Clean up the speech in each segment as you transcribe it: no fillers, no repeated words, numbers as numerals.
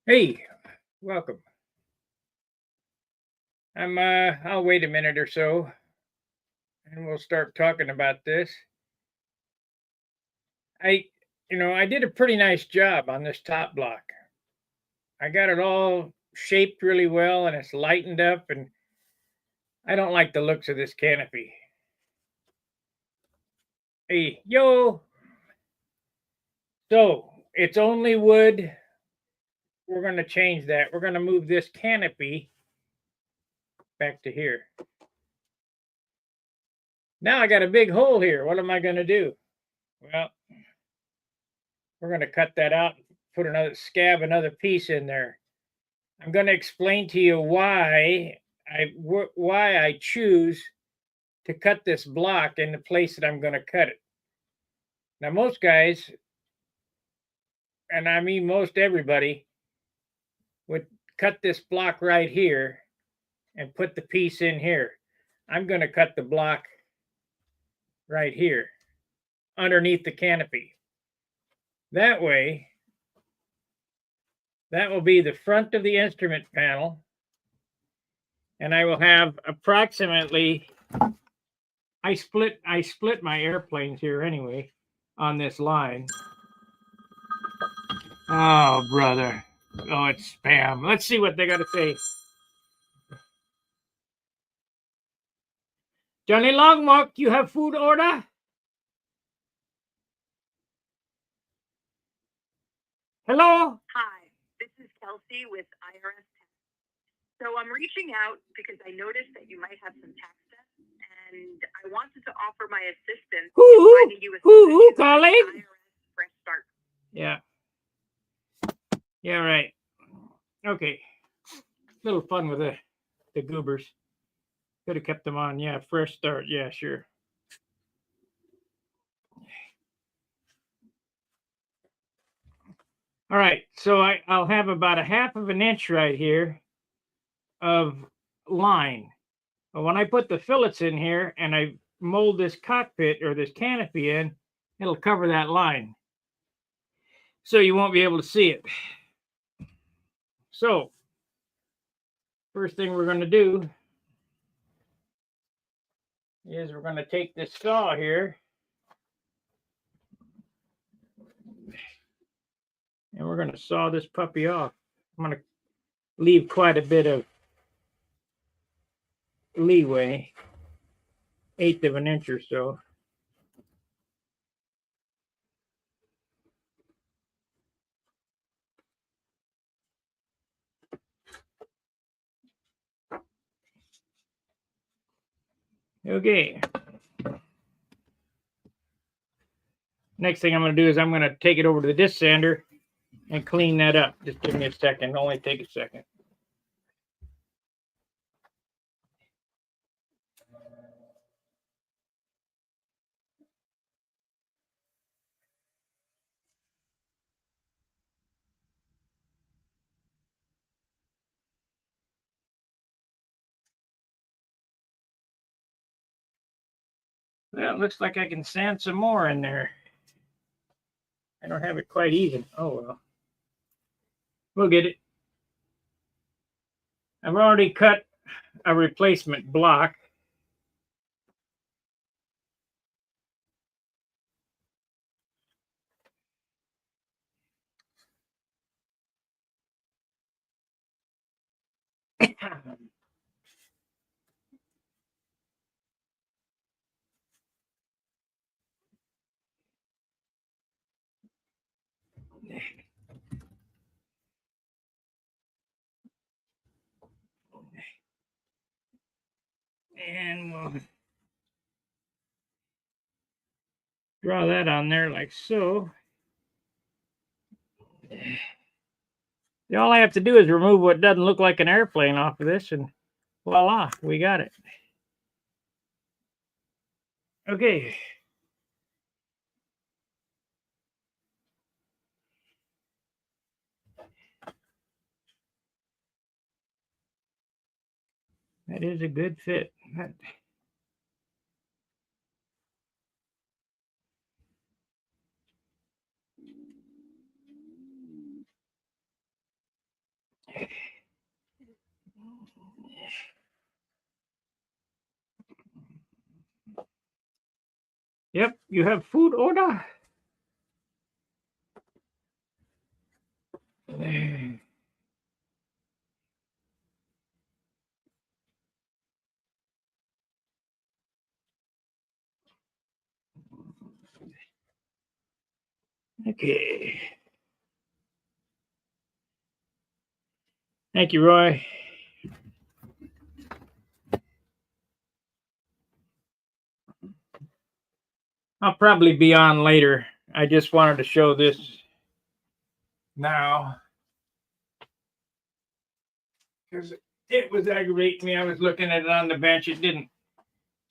Hey, welcome. I'll wait a minute or so and we'll start talking about this. I I did a pretty nice job on this top block. I got it all shaped really well and it's lightened up and I don't like the looks of this canopy. Hey, yo. So, it's only wood. We're going to change that. We're going to move this canopy back to here. Now I got a big hole here. What am I going to do? Well, we're going to cut that out, put another piece in there. I'm going to explain to you why I choose to cut this block in the place that I'm going to cut it. Now, most guys, and I mean most everybody, would cut this block right here and put the piece in here. I'm going to cut the block right here underneath the canopy. That way, that will be the front of the instrument panel, and I will have approximately I split my airplanes here anyway on this line. Oh, brother. Oh, it's spam. Let's see what they got to say. Johnny Longmark, you have food order? Hello? Hi, this is Kelsey with IRS Tax. So I'm reaching out because I noticed that you might have some tax debt, and I wanted to offer my assistance in finding you a solution Calling? IRS Fresh Start. Yeah. Yeah, right. Okay. Little fun with the goobers. Could have kept them on. Yeah, fresh start. Yeah, sure. All right, so I'll have about a half of an inch right here of line. But when I put the fillets in here and I mold this cockpit or this canopy in, it'll cover that line. So you won't be able to see it. So, first thing we're going to do is we're going to take this saw here and we're going to saw this puppy off. I'm going to leave quite a bit of leeway, 1/8 of an inch or so. Okay. Next thing I'm going to do is I'm going to take it over to the disc sander and clean that up. Just give me a second. Only take a second. Well, it looks like I can sand some more in there. I don't have it quite even. Oh, well. We'll get it. I've already cut a replacement block. And we'll draw that on there like so. All I have to do is remove what doesn't look like an airplane off of this, and voila, we got it. Okay. That is a good fit. Yep, you have food order. Okay. Thank you, Roy. I'll probably be on later. I just wanted to show this now because it was aggravating me. I was looking at it on the bench. It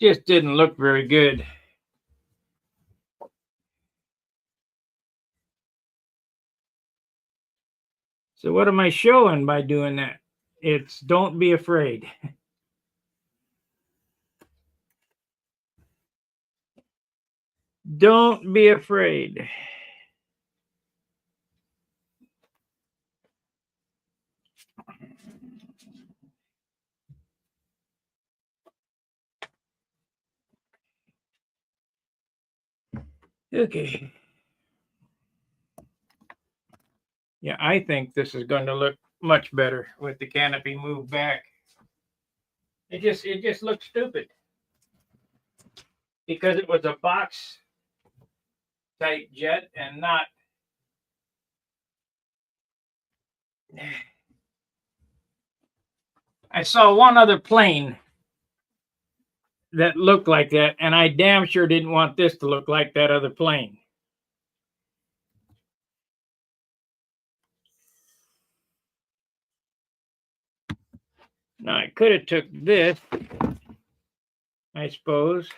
just didn't look very good. So what am I showing by doing that? It's don't be afraid. Don't be afraid. Okay. Yeah, I think this is going to look much better with the canopy moved back. It just looks stupid because it was a box type jet and not. I saw one other plane that looked like that, and I damn sure didn't want this to look like that other plane. Now I could have took this, I suppose,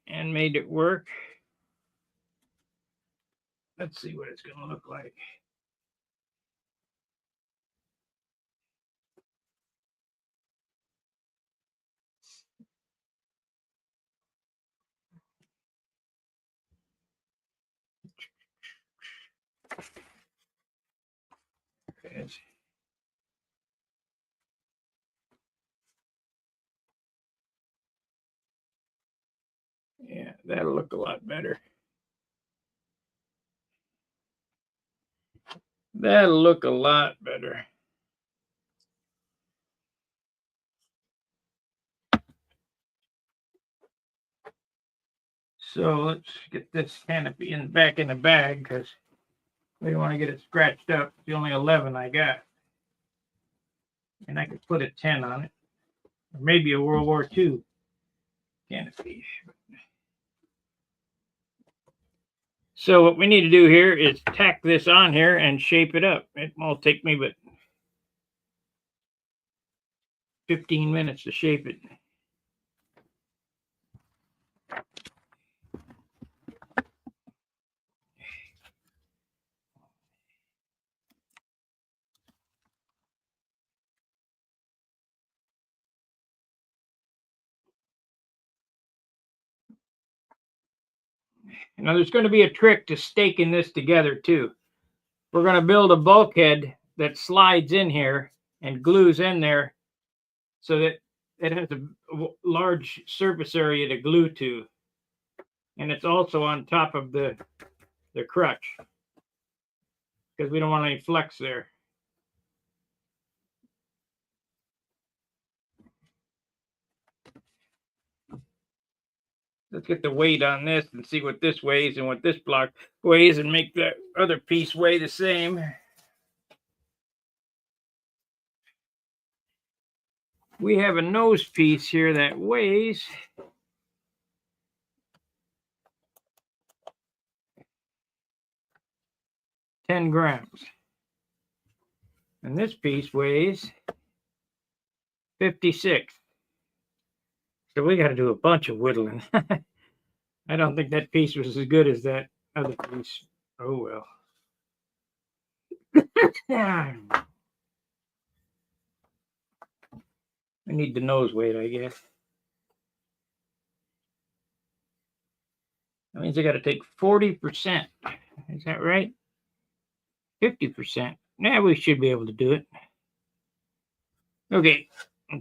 and made it work. Let's see what it's going to look like. Yeah, that'll look a lot better. That'll look a lot better. So let's get this canopy back in the bag because we don't want to get it scratched up. It's the only 11 I got. And I could put a 10 on it. Or maybe a World War II canopy. So what we need to do here is tack this on here and shape it up. It won't take me but 15 minutes to shape it. Now there's going to be a trick to staking this together too. We're going to build a bulkhead that slides in here and glues in there so that it has a large surface area to glue to. And it's also on top of the crutch because we don't want any flex there. Let's get the weight on this and see what this weighs and what this block weighs and make the other piece weigh the same. We have a nose piece here that weighs 10 grams. And this piece weighs 56. So we got to do a bunch of whittling. I don't think that piece was as good as that other piece. Oh well. I need the nose weight, I guess. That means I got to take 40%. Is that right? 50%. Yeah, we should be able to do it. Okay,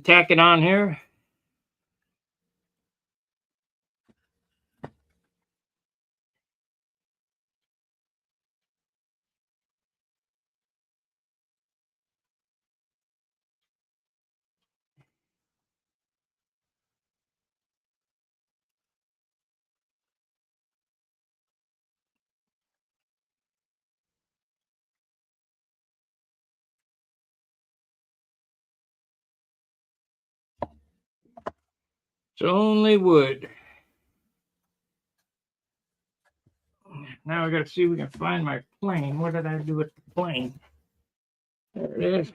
tack it on here. It's only wood. Now I got to see if we can find my plane. What did I do with the plane? There it is.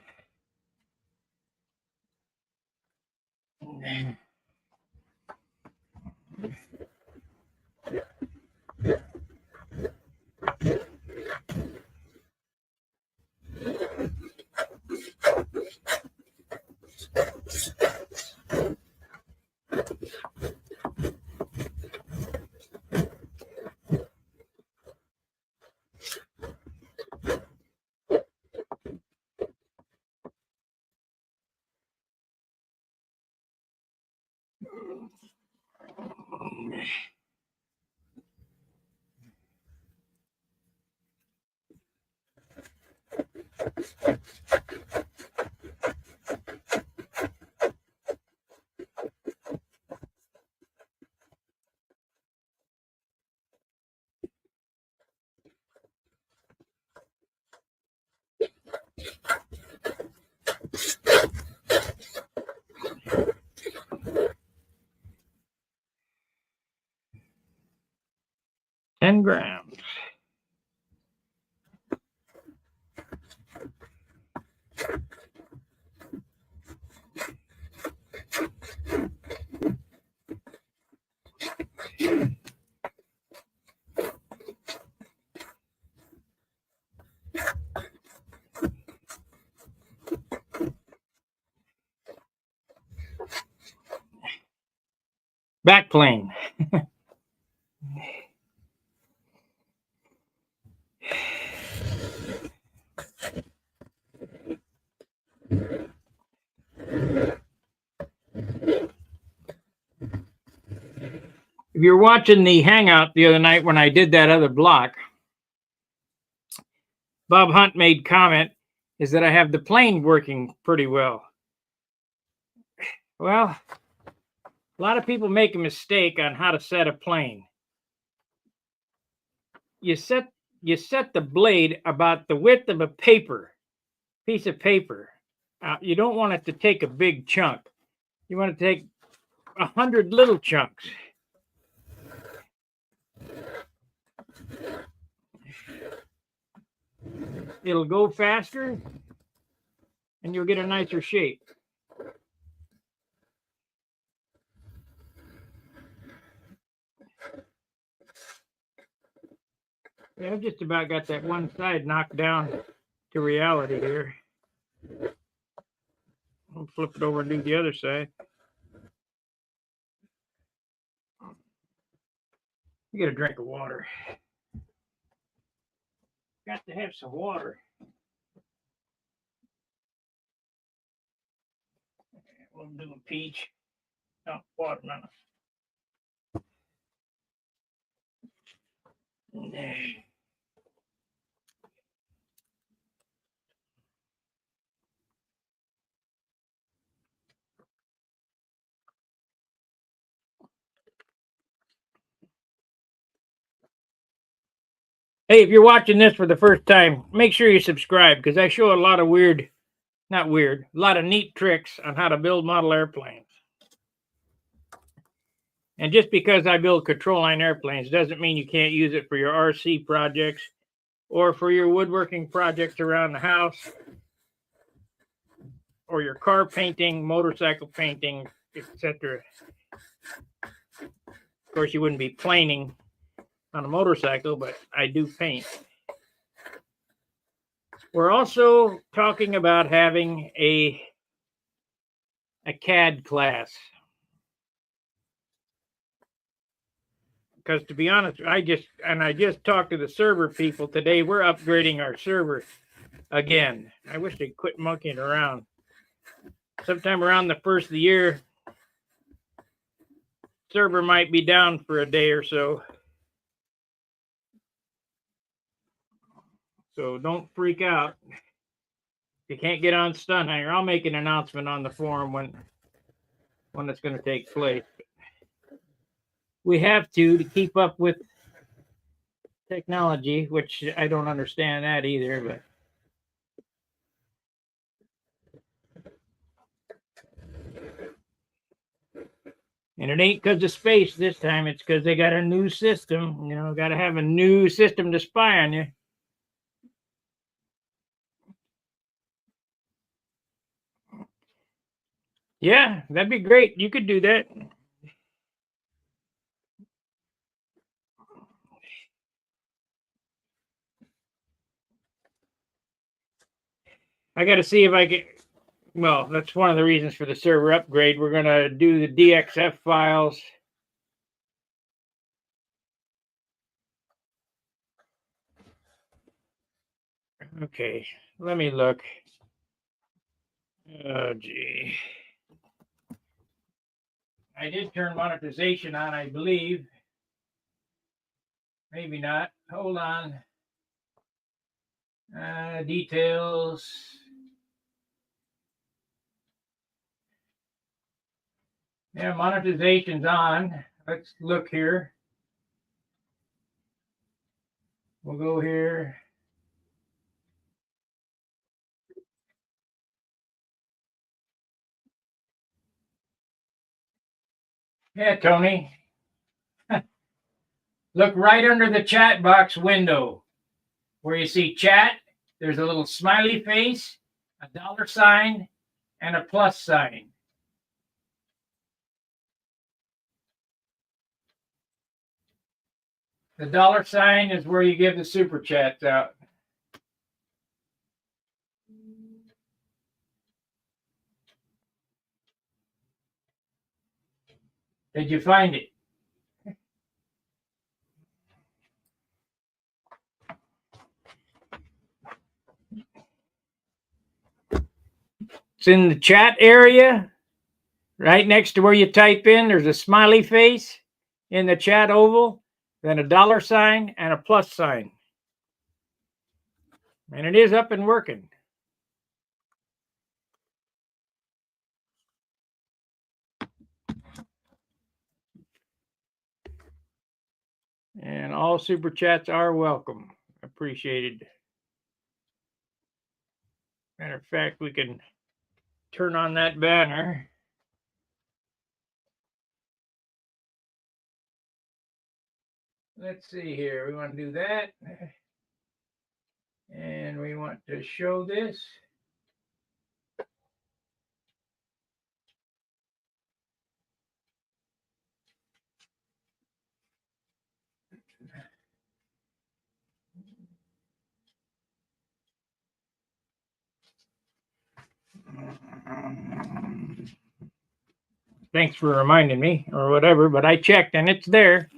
$10 grams. Back plane. If you're watching the hangout the other night when I did that other block, Bob Hunt made comment is that I have the plane working pretty well. Well, a lot of people make a mistake on how to set a plane. You set the blade about the width of a piece of paper. You don't want it to take a big chunk. You want to take 100 little chunks. It'll go faster and you'll get a nicer shape. Yeah, I've just about got that one side knocked down to reality here. I'll flip it over and do the other side. You get a drink of water. Got to have some water. We'll do a peach. No, watermelon. Hey, if you're watching this for the first time, make sure you subscribe because I show a lot of a lot of neat tricks on how to build model airplanes. And just because I build control line airplanes doesn't mean you can't use it for your RC projects or for your woodworking projects around the house or your car painting, motorcycle painting, etc. Of course, you wouldn't be planing on a motorcycle, but I do paint. We're also talking about having a CAD class. because to be honest, I just talked to the server people today. We're upgrading our server again. I wish they'd quit monkeying around. Sometime around the first of the year, server might be down for a day or so. So don't freak out. If you can't get on Stun Hanger, I'll make an announcement on the forum when it's going to take place. We have to keep up with technology, which I don't understand that either, but and it ain't because of space this time. It's because they got a new system. Got to have a new system to spy on you. Yeah, that'd be great. You could do that. I got to see if I can. Well, that's one of the reasons for the server upgrade. We're going to do the DXF files. Okay, let me look. Oh, gee. I did turn monetization on, I believe. Maybe not. Hold on. Details. Yeah, monetization's on. Let's look here. We'll go here. Yeah, Tony. Look right under the chat box window where you see chat. There's a little smiley face, a $sign, and a plus sign. The $sign is where you give the super chats out. Did you find it? It's in the chat area, right next to where you type in. There's a smiley face in the chat oval, then a $sign and a plus sign. And it is up and working. And all super chats are welcome. Appreciated. Matter of fact, we can turn on that banner. Let's see here. We want to do that. And we want to show this. Thanks for reminding me or whatever, but I checked and it's there.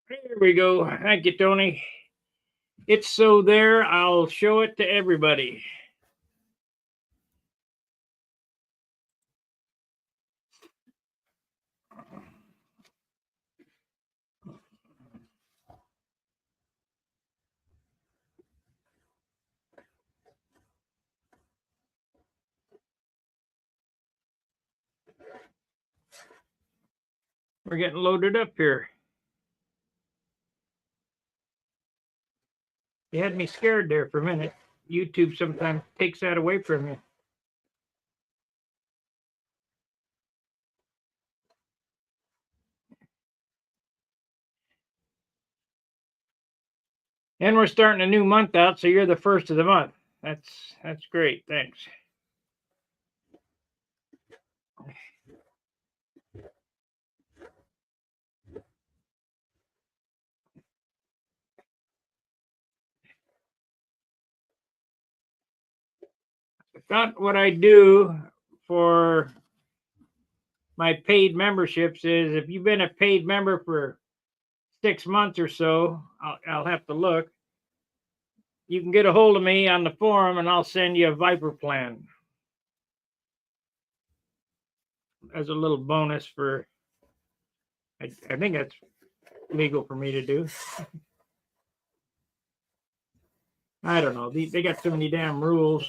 There we go. Thank you, Tony. It's so there, I'll show it to everybody. We're getting loaded up here. You had me scared there for a minute. YouTube sometimes takes that away from you. And we're starting a new month out, so you're the first of the month. That's great. Thanks. thought what I do for my paid memberships is if you've been a paid member for 6 months or so, I'll have to look. You can get a hold of me on the forum and I'll send you a Viper plan as a little bonus for, I think that's legal for me to do. I don't know. They got so many damn rules.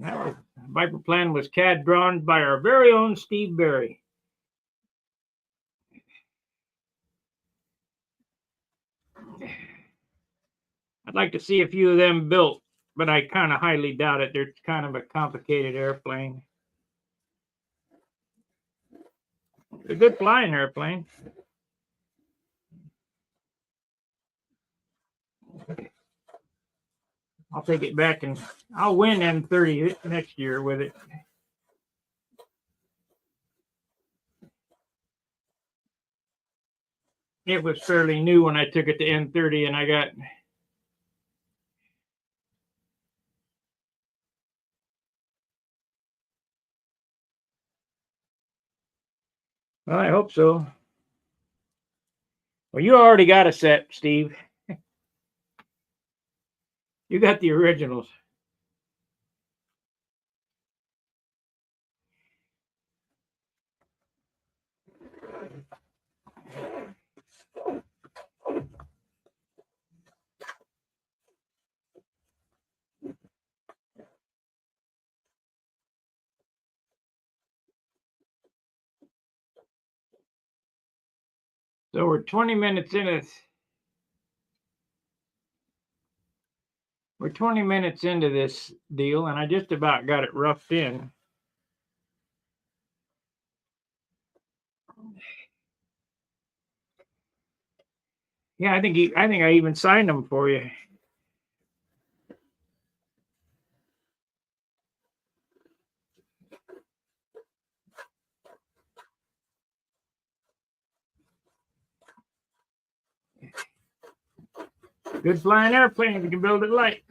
That Viper plan was CAD drawn by our very own Steve Berry. I'd like to see a few of them built, but I kind of highly doubt it. They're kind of a complicated airplane. It's a good flying airplane. I'll take it back and I'll win M30 next year with it. It was fairly new when I took it to M30 and I got well, I hope so. Well, you already got a set, Steve. You got the originals. So we're 20 minutes into this. We're 20 minutes into this deal, and I just about got it roughed in. Yeah, I think I even signed them for you. Good flying airplane if you can build it light.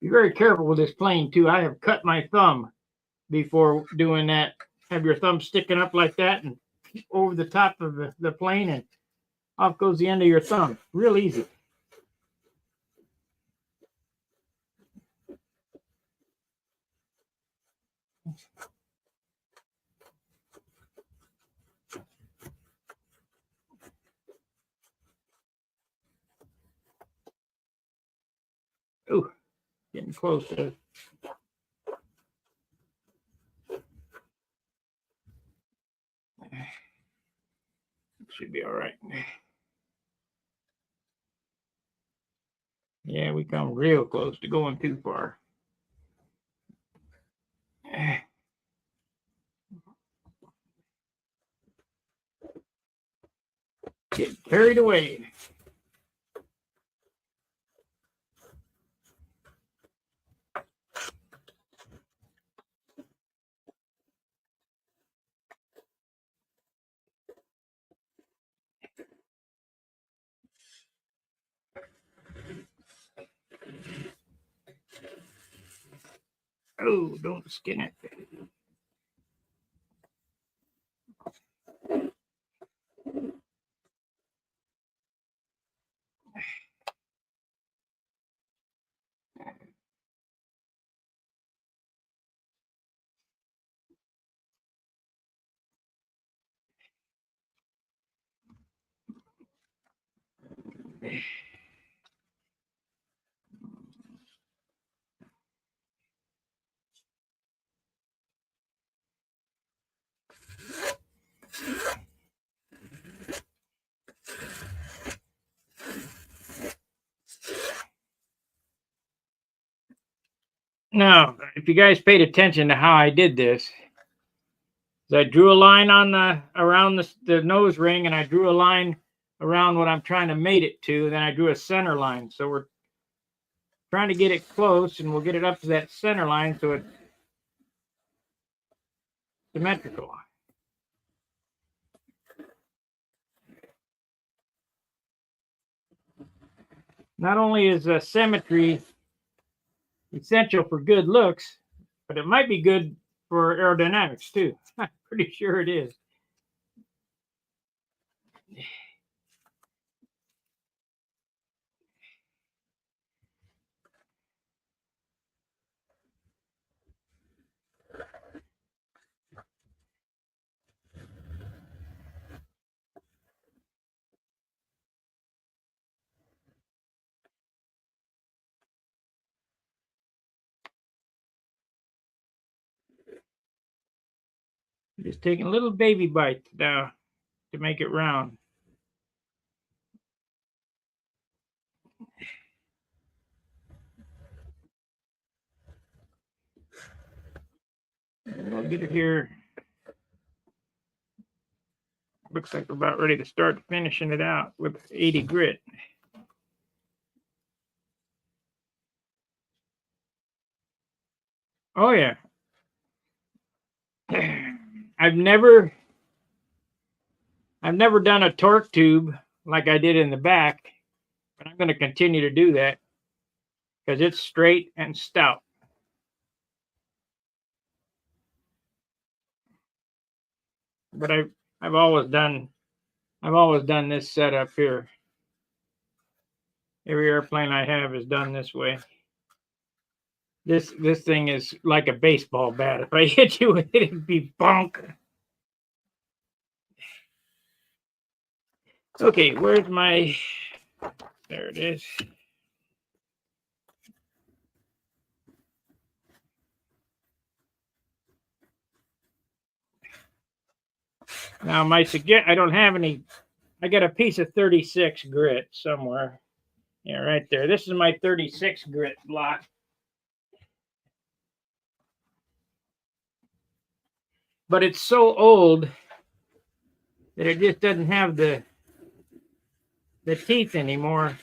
Be very careful with this plane too. I have cut my thumb before doing that. Have your thumb sticking up like that and over the top of the plane, and off goes the end of your thumb. Real easy. Ooh, getting close to it. Should be all right. Yeah, we come real close to going too far. Get carried away. Oh, don't skin it. Now, if you guys paid attention to how I did this, I drew a line on the around the nose ring, and I drew a line around what I'm trying to mate it to. Then I drew a center line. So we're trying to get it close, and we'll get it up to that center line so it's symmetrical. Not only is symmetry essential for good looks, but it might be good for aerodynamics too. I'm pretty sure it is. Just taking little baby bites now to make it round. And we'll get it here. Looks like we're about ready to start finishing it out with 80 grit. Oh yeah. I've never done a torque tube like I did in the back, but I'm going to continue to do that because it's straight and stout. But I've always done this setup here. Every airplane I have is done this way. This thing is like a baseball bat. If I hit you with it, it'd be bonk. Okay, where's my... There it is. Now I don't have any... I got a piece of 36 grit somewhere. Yeah, right there. This is my 36 grit block. But it's so old that it just doesn't have the teeth anymore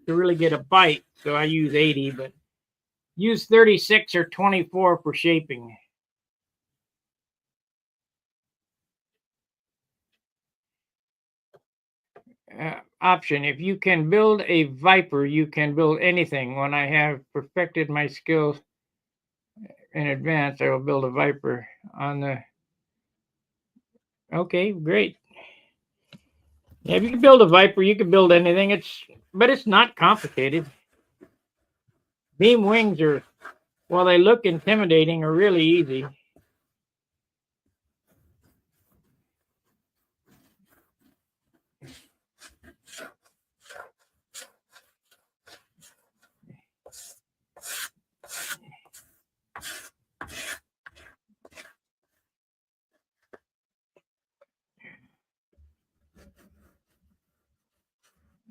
to really get a bite. So I use 80, but use 36 or 24 for shaping. Option. If you can build a Viper, you can build anything. When I have perfected my skills in advance, I will build a Viper on the... Okay, great. Yeah, if you can build a Viper, you can build anything. But it's not complicated. Beam wings are, while they look intimidating, are really easy.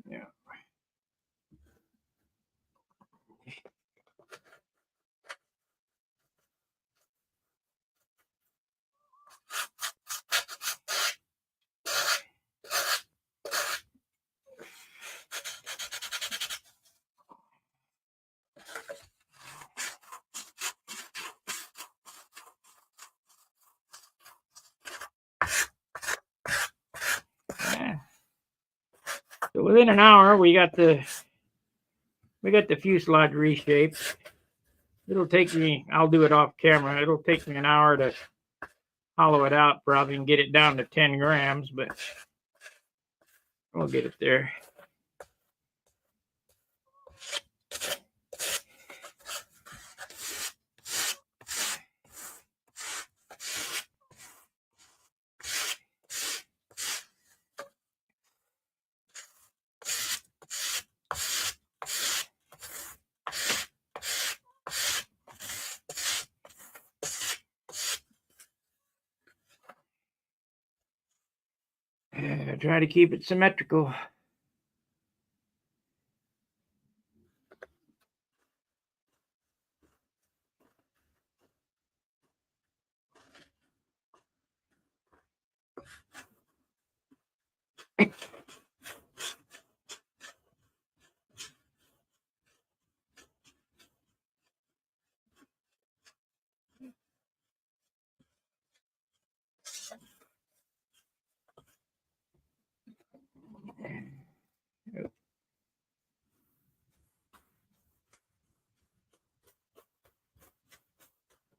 Yeah. So within an hour, we got the fuselage reshaped. It'll take me, I'll do it off camera. It'll take me an hour to hollow it out, probably, and get it down to 10 grams, but we'll get it there. Try to keep it symmetrical.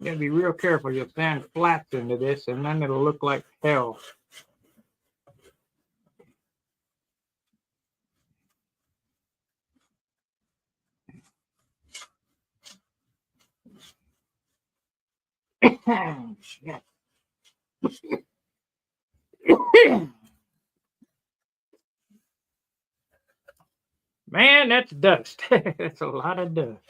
You gotta be real careful. You'll sand flats into this, and then it'll look like hell. Man, that's dust. That's a lot of dust.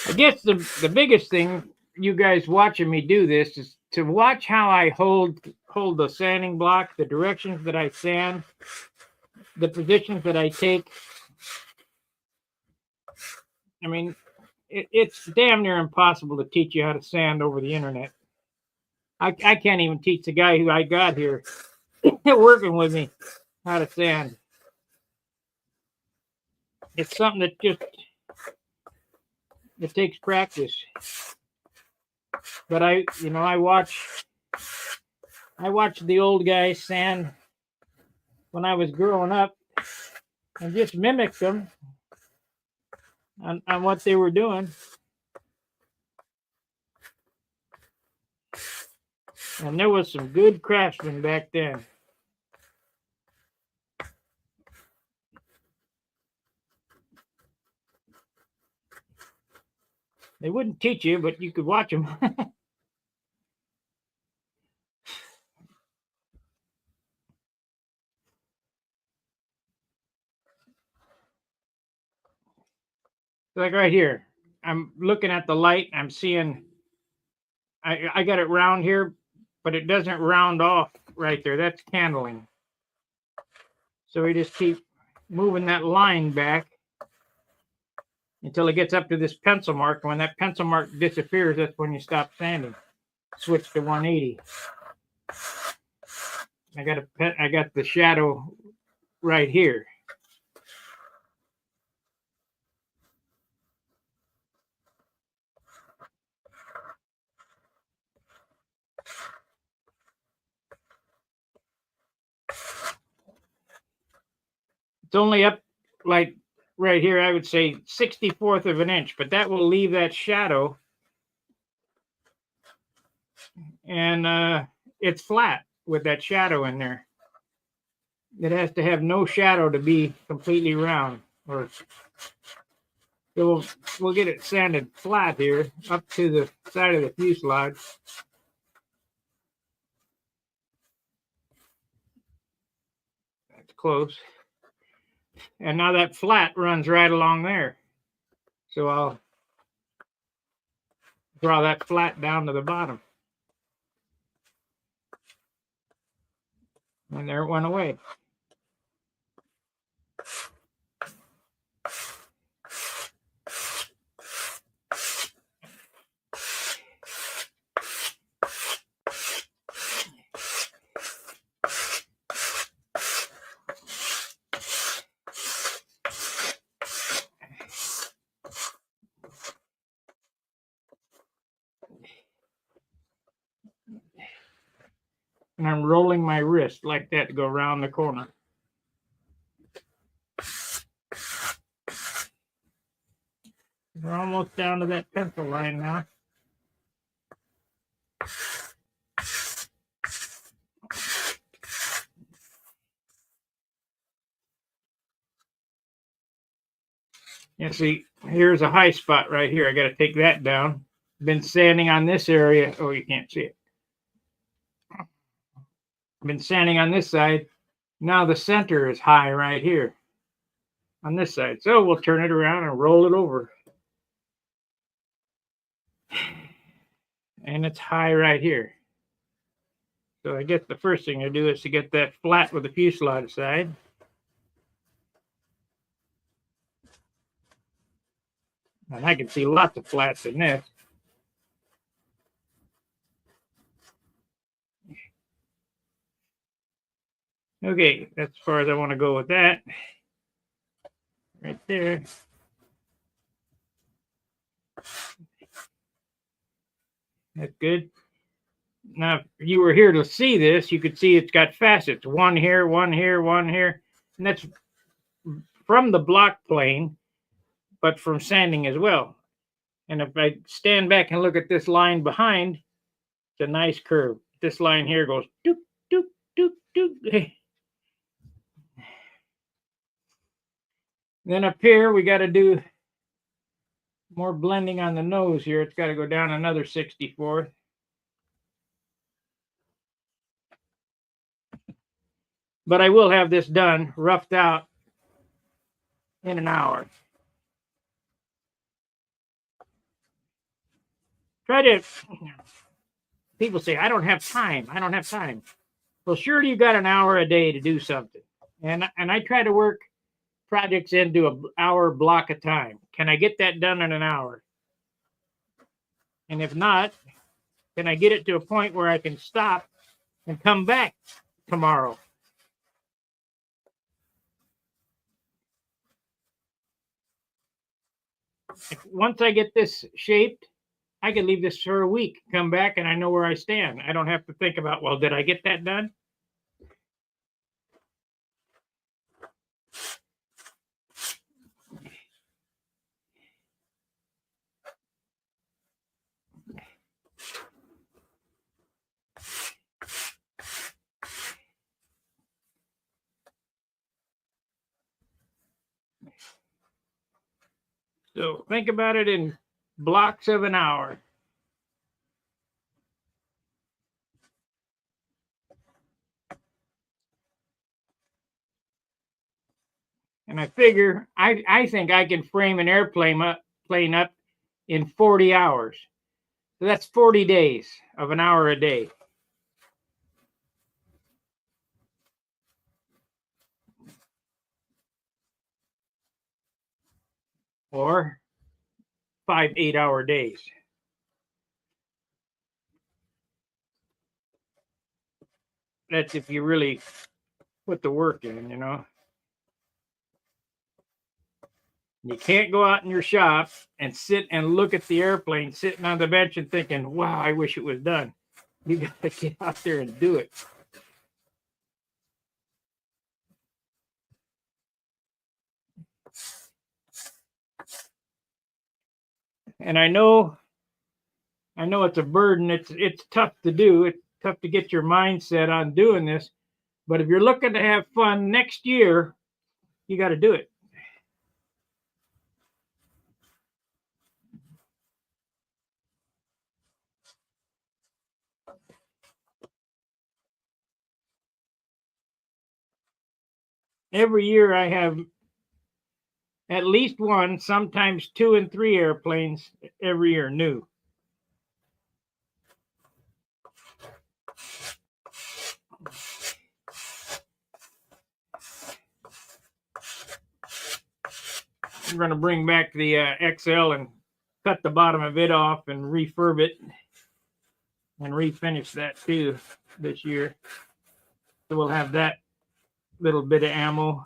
I guess the biggest thing you guys watching me do this is to watch how I hold the sanding block, the directions that I sand, the positions that I take. I mean, it's damn near impossible to teach you how to sand over the internet. I can't even teach the guy who I got here working with me how to sand. It's something that just it takes practice. But I watched the old guys sand when I was growing up and just mimicked them on what they were doing. And there was some good craftsmen back then. They wouldn't teach you, but you could watch them. Like right here, I'm looking at the light. I'm seeing I got it round here, but it doesn't round off right there. That's candling. So we just keep moving that line back until it gets up to this pencil mark. When that pencil mark disappears, that's when you stop sanding. Switch to 180. I got the shadow right here. It's only up like right here, I would say 64th of an inch, but that will leave that shadow. And it's flat with that shadow in there. It has to have no shadow to be completely round. Or so we'll get it sanded flat here up to the side of the fuselage. That's close. And now that flat runs right along there. So I'll draw that flat down to the bottom. And there it went away. And I'm rolling my wrist like that to go around the corner. We're almost down to that pencil line now. You see, here's a high spot right here. I got to take that down. Been sanding on this area. Oh, you can't see it. Been sanding on this side. Now the center is high right here on this side. So we'll turn it around and roll it over. And it's high right here. So I guess the first thing to do is to get that flat with the fuselage side. And I can see lots of flats in this. Okay, that's as far as I want to go with that. Right there. That's good. Now, if you were here to see this, you could see it's got facets. One here, one here, one here. And that's from the block plane, but from sanding as well. And if I stand back and look at this line behind, it's a nice curve. This line here goes doop, doop, doop, doop. Then up here, we got to do more blending on the nose here. It's got to go down another 64th. But I will have this done, roughed out in an hour. People say, I don't have time. I don't have time. Well, surely you got an hour a day to do something. And I try to work projects into an hour block of time. Can I get that done in an hour? And if not, can I get it to a point where I can stop and come back tomorrow? Once I get this shaped, I can leave this for a week, come back, and I know where I stand. I don't have to think about, well, did I get that done? So think about it in blocks of an hour. And I figure, I think I can frame an airplane up in 40 hours. So that's 40 days of an hour a day. Or 5 8-hour days. That's if you really put the work in, you know. You can't go out in your shop and sit and look at the airplane sitting on the bench and thinking, wow, I wish it was done. You got to get out there and do it. And I know it's a burden. It's tough to do. It's tough to get your mindset on doing this. But if you're looking to have fun next year, you got to do it. Every year I have at least one, sometimes 2 and 3 airplanes every year new. We're going to bring back the XL and cut the bottom of it off and refurb it and refinish that too this year. So we'll have that little bit of ammo.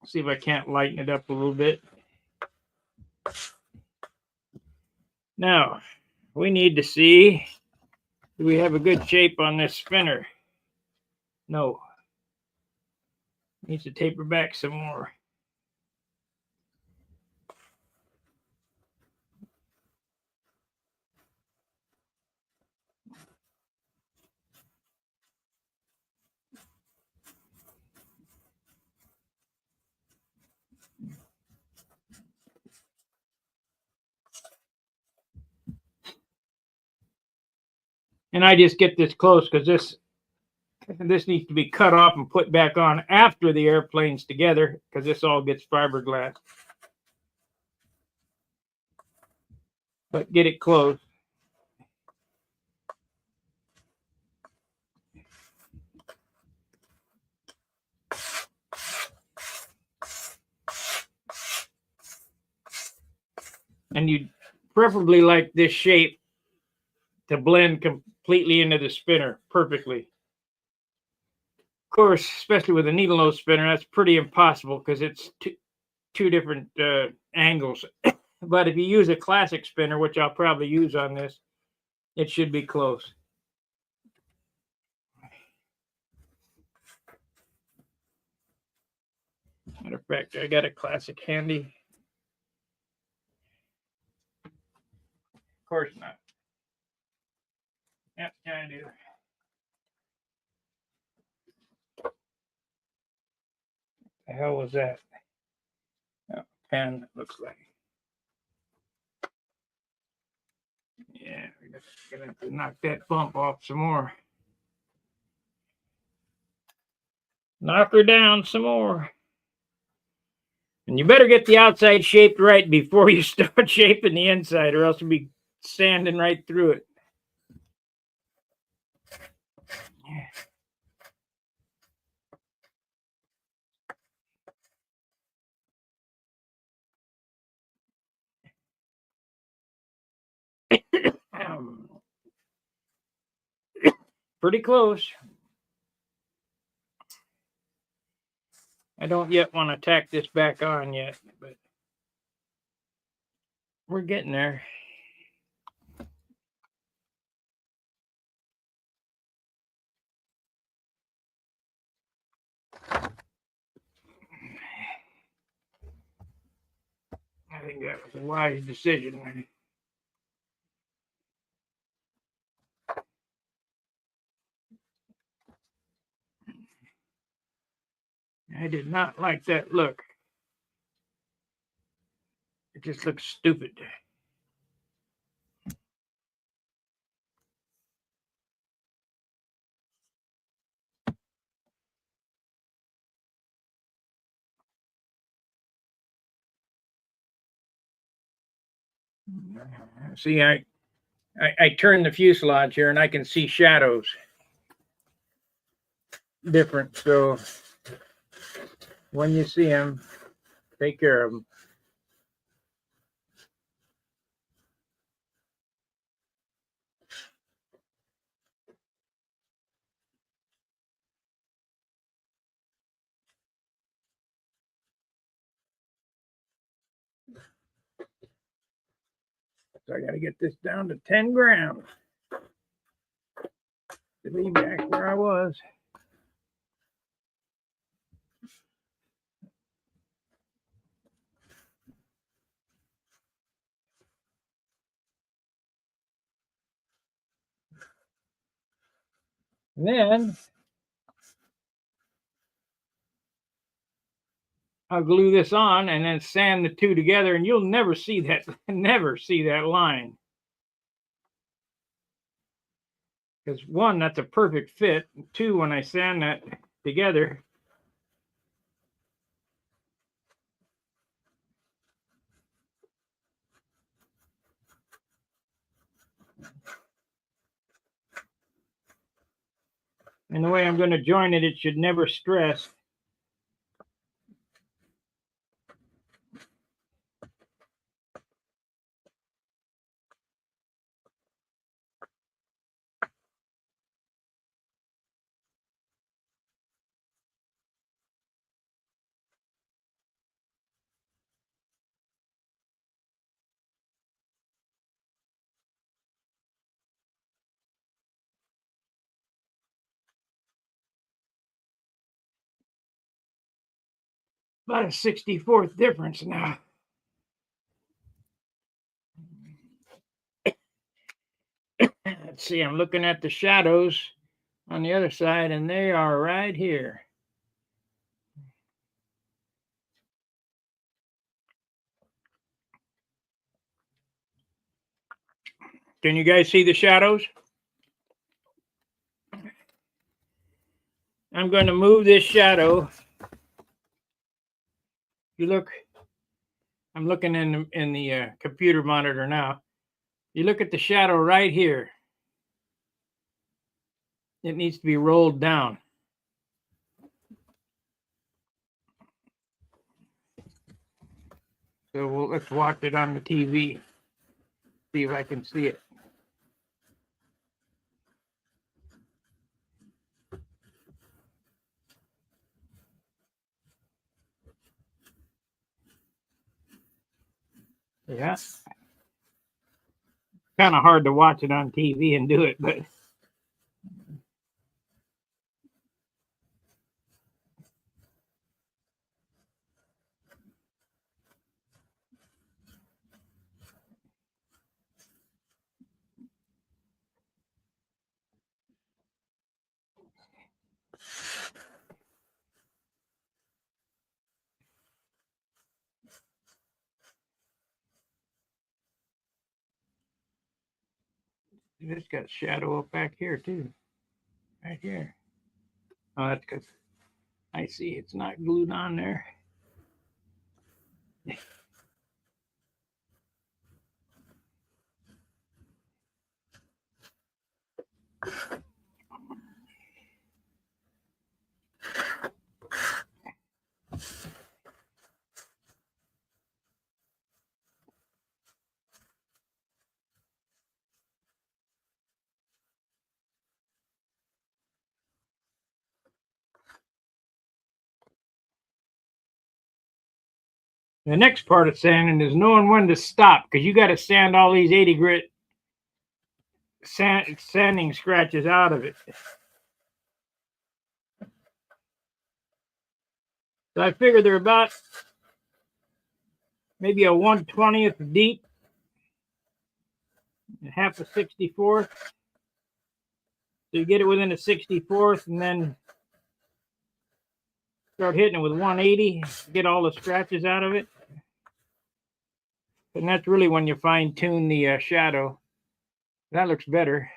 See if I can't lighten it up a little bit. Now, we need to see, do we have a good shape on this spinner? No. Needs to taper back some more. And I just get this close because this needs to be cut off and put back on after the airplane's together because this all gets fiberglass. But get it close. And you'd preferably like this shape to blend completely into the spinner perfectly. Of course, especially with a needle nose spinner, that's pretty impossible because it's two different angles. But if you use a classic spinner, which I'll probably use on this, it should be close. Matter of fact, I got a classic handy. Of course not. Yep, yeah, I do. The hell was that? Oh, pen, it looks like. Yeah, we're gonna have to knock that bump off some more. Knock her down some more. And you better get the outside shaped right before you start shaping the inside, or else you'll be sanding right through it. Pretty close. I don't yet want to tack this back on yet, but we're getting there. I think that was a wise decision. I did not like that look. It just looks stupid. See, I turned the fuselage here and I can see shadows different. So when you see them, take care of them. So I got to get this down to 10 grams to be back where I was. And then I'll glue this on and then sand the two together, and you'll never see that, line. Because one, that's a perfect fit. Two, when I sand that together, and the way I'm going to join it, it should never stress. About a 64th difference now. Let's see, I'm looking at the shadows on the other side, and they are right here. Can you guys see the shadows? I'm going to move this shadow. You look, I'm looking in the computer monitor now. You look at the shadow right here. It needs to be rolled down. So let's watch it on the TV. See if I can see it. Yeah. Kind of hard to watch it on TV and do it, but it's got shadow up back here too. Right here. Oh, that's because I see it's not glued on there. The next part of sanding is knowing when to stop, because you got to sand all these 80 grit sanding scratches out of it. So I figure they're about maybe a 1/20th deep, half a 64th. So you get it within a 64th, and then start hitting it with 180, get all the scratches out of it. And that's really when you fine tune the shadow. That looks better,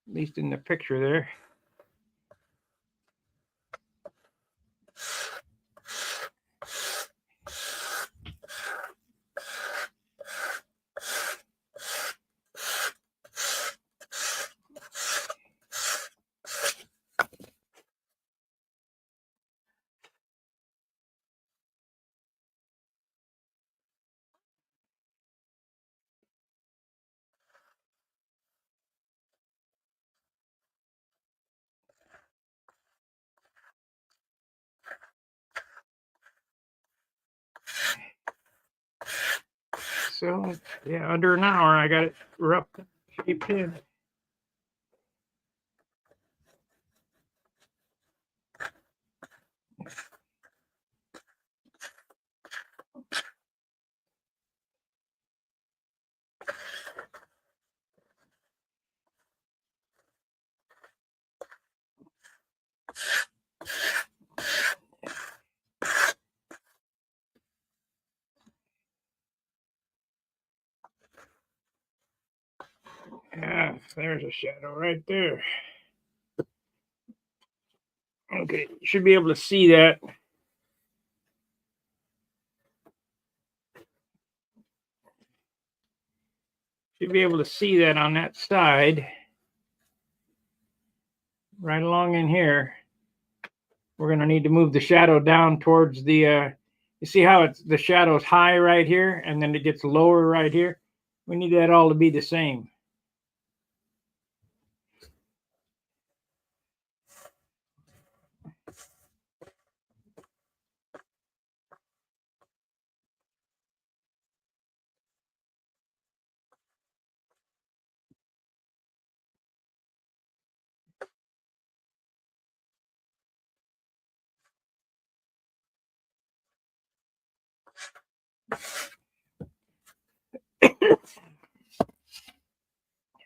at least in the picture there. So yeah, under an hour I got it rough shaped in. Yeah, there's a shadow right there. Okay, you should be able to see that. Should be able to see that on that side. Right along in here. We're going to need to move the shadow down towards the, you see how it's the shadow's high right here, and then it gets lower right here? We need that all to be the same.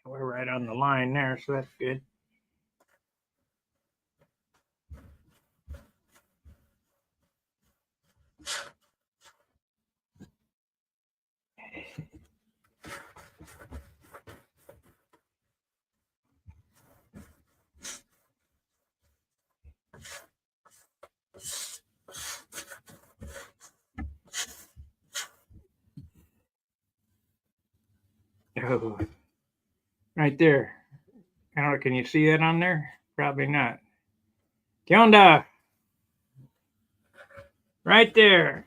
We're right on the line there, so that's good. Oh, right there. Can you see that on there? Probably not. Kionda, right there.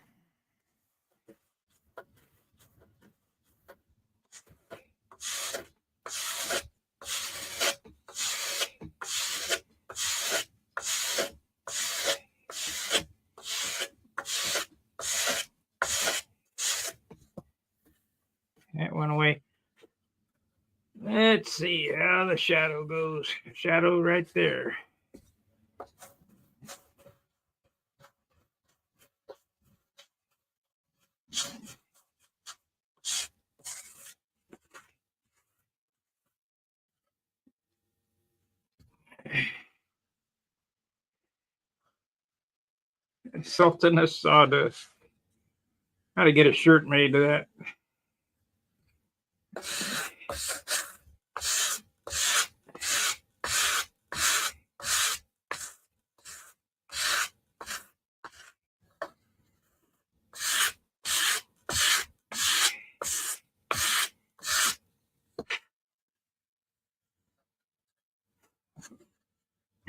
Let's see how the shadow goes. Shadow right there. Sultaness sawdust. How to get a shirt made of that.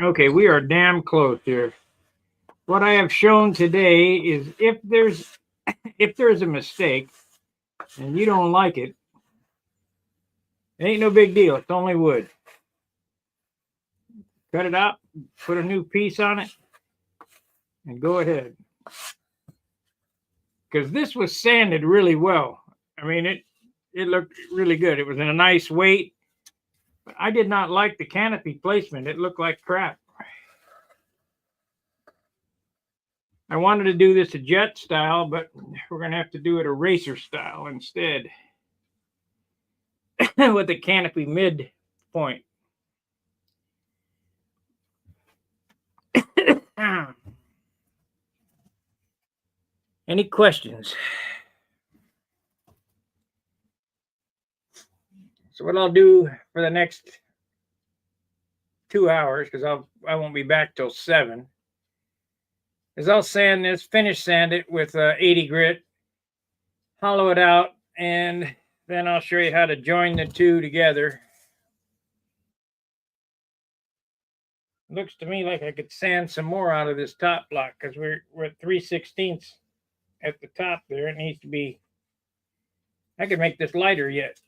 Okay, we are damn close here. What I have shown today is if there's a mistake and you don't like it, it ain't no big deal. It's only wood. Cut it out, put a new piece on it, and go ahead. Because this was sanded really well. I mean, it looked really good. It was in a nice weight. But I did not like the canopy placement. It looked like crap. I wanted to do this a jet style, but we're going to have to do it a racer style instead with the canopy mid point. Any questions? So what I'll do for the next 2 hours, because I won't be back till 7, is I'll sand this, finish sand it with 80 grit, hollow it out, and then I'll show you how to join the two together. Looks to me like I could sand some more out of this top block because we're at 3/16 at the top there. It needs to be, I could make this lighter yet.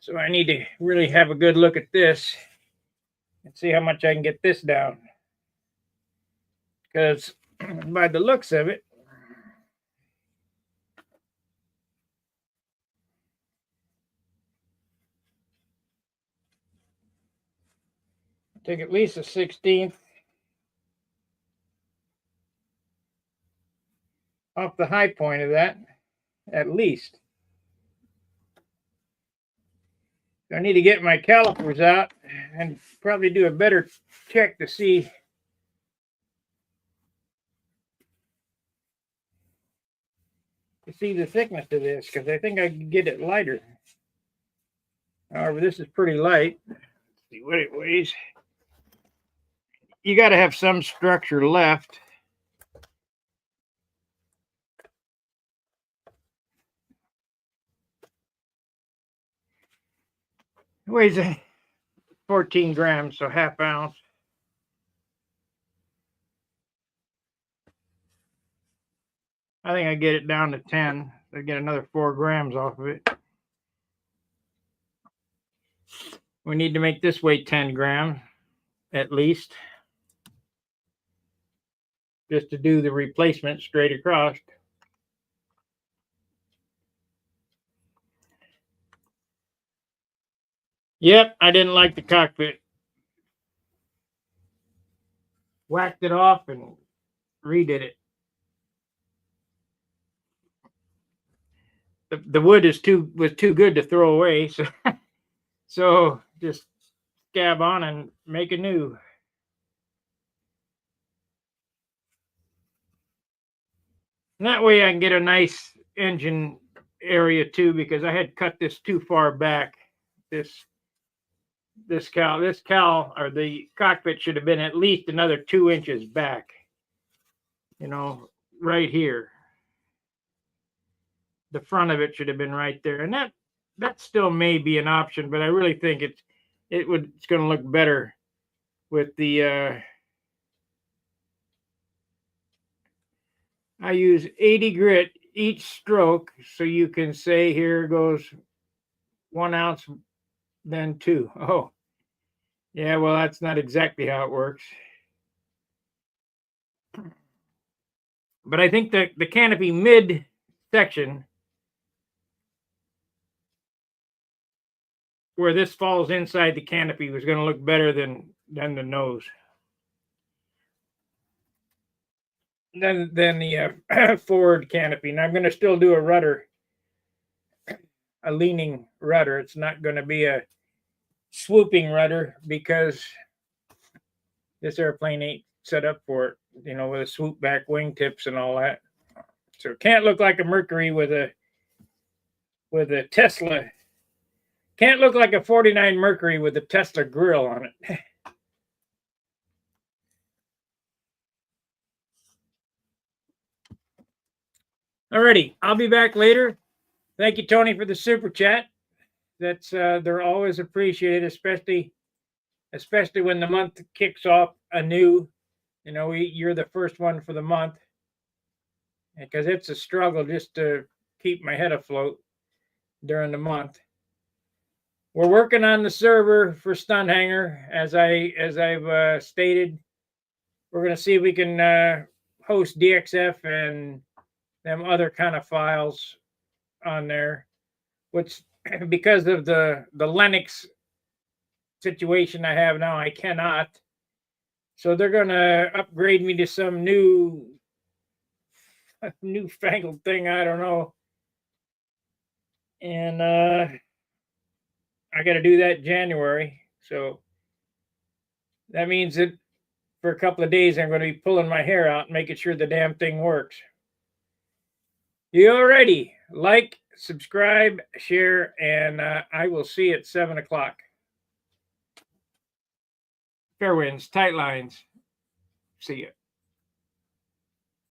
So I need to really have a good look at this and see how much I can get this down. Because by the looks of it, take at least a 16th off the high point of that, at least. I need to get my calipers out and probably do a better check to see the thickness of this, because I think I can get it lighter. However, this is pretty light. Let's see what it weighs. You got to have some structure left. It weighs 14 grams, so half ounce. I think I get it down to 10. I get another 4 grams off of it. We need to make this weigh 10 grams at least, just to do the replacement straight across. Yep, I didn't like the cockpit. Whacked it off and redid it. The wood was too good to throw away, so just scab on and make a new. And that way I can get a nice engine area too, because I had cut this too far back. This cowl or the cockpit should have been at least another 2 inches back. You know, right here. The front of it should have been right there, and that still may be an option, but I really think it's going to look better with the. I use 80 grit each stroke, so you can say here goes 1 ounce, then 2. Oh, yeah. Well, that's not exactly how it works. But I think the canopy mid section where this falls inside the canopy was going to look better than the nose. Than the forward canopy. And I'm going to still do a rudder, a leaning rudder. It's not going to be a swooping rudder because this airplane ain't set up for it, you know, with a swoop back wingtips and all that. So it can't look like a Mercury with a Tesla. Can't look like a 49 Mercury with a Tesla grill on it. Alrighty, I'll be back later. Thank you, Tony, for the super chat. That's they're always appreciated, especially when the month kicks off anew. You know, you're the first one for the month, because it's a struggle just to keep my head afloat during the month. We're working on the server for Stunhanger, as I've stated. We're going to see if we can host DXF and them other kind of files on there, which because of the Linux situation I have now, I cannot. So they're going to upgrade me to some newfangled thing. I don't know. And I got to do that in January. So that means that for a couple of days, I'm going to be pulling my hair out and making sure the damn thing works. You already like, subscribe, share, and I will see you at 7 o'clock. Fair winds, tight lines. See ya.